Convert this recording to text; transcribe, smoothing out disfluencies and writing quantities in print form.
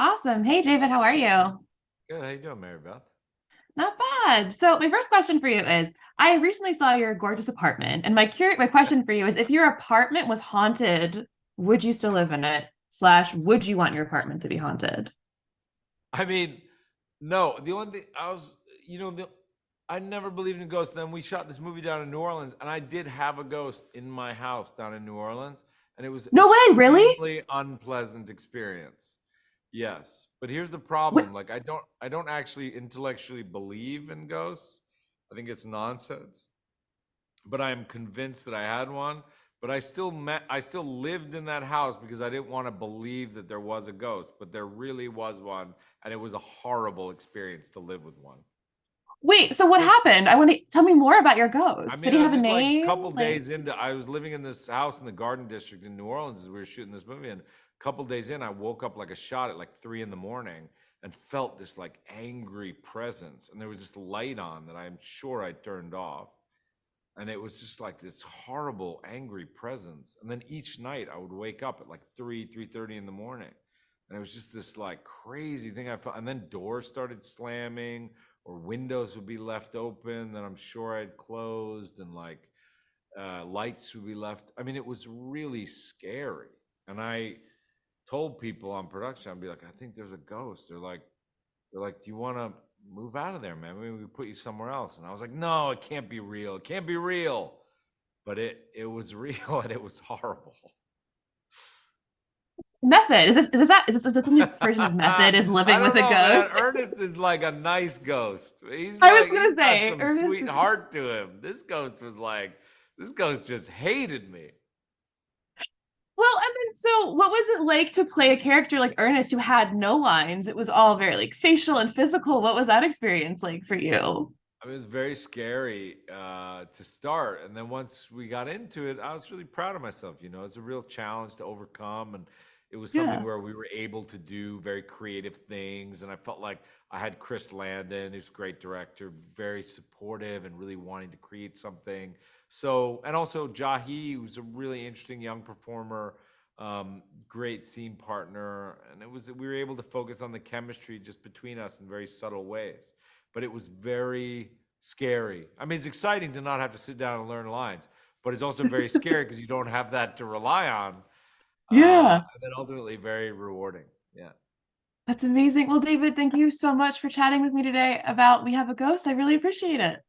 Awesome. Hey, David, how are you? Good. How you doing, Mary Beth? Not bad. So, my first question for you is I recently saw your gorgeous apartment, and my question for you is if your apartment was haunted, would you still live in it? Slash, would you want your apartment to be haunted? I mean, no. The only thing I never believed in ghosts. Then we shot this movie down in New Orleans, and I did have a ghost in my house down in New Orleans, and it was No way, really? extremely unpleasant experience. Yes, but here's the problem. What? Like, I don't actually intellectually believe in ghosts. I think it's nonsense. But I am convinced that I had one. But I still lived in that house because I didn't want to believe that there was a ghost, but there really was one, and it was a horrible experience to live with one. Wait, so what Just, happened? I want to tell me more about your I ghost. Did mean, he it was have a just like a name? couple Like, days into. I was living in this house in the Garden District in New Orleans as we were shooting this movie, and a couple days in, I woke up like a shot at like 3 in the morning and felt this like angry presence, and there was this light on that I'm sure I turned off, and it was just like this horrible angry presence. And then each night I would wake up at like 3:30 in the morning, and it was just this like crazy thing I felt. And then doors started slamming, or windows would be left open that I'm sure I'd closed, and like lights would be left. I mean, it was really scary. And I told people on production, I'd be like, I think there's a ghost. They're like, do you want to move out of there, man? Maybe we put you somewhere else. And I was like, no, it can't be real. It can't be real. But it was real, and it was horrible. method. Is this a new version of method? Is I living with don't a know, man. ghost? Ernest is like a nice ghost. He's I was like he's gonna got say, some Ernest. sweet heart to him. This ghost just hated me. Well, and then so what was it like to play a character like Ernest who had no lines? It was all very like facial and physical. What was that experience like for you? I mean, it was very scary to start, and then once we got into it, I was really proud of myself. It's a real challenge to overcome, and it was something Yeah. where we were able to do very creative things. And I felt like I had Chris Landon, who's a great director, very supportive and really wanting to create something. So, and also Jahi, who's a really interesting young performer, great scene partner, and we were able to focus on the chemistry just between us in very subtle ways, but it was very scary. I mean, it's exciting to not have to sit down and learn lines, but it's also very scary because you don't have that to rely on. Yeah. And then ultimately very rewarding. Yeah. That's amazing. Well, David, thank you so much for chatting with me today about We Have a Ghost. I really appreciate it.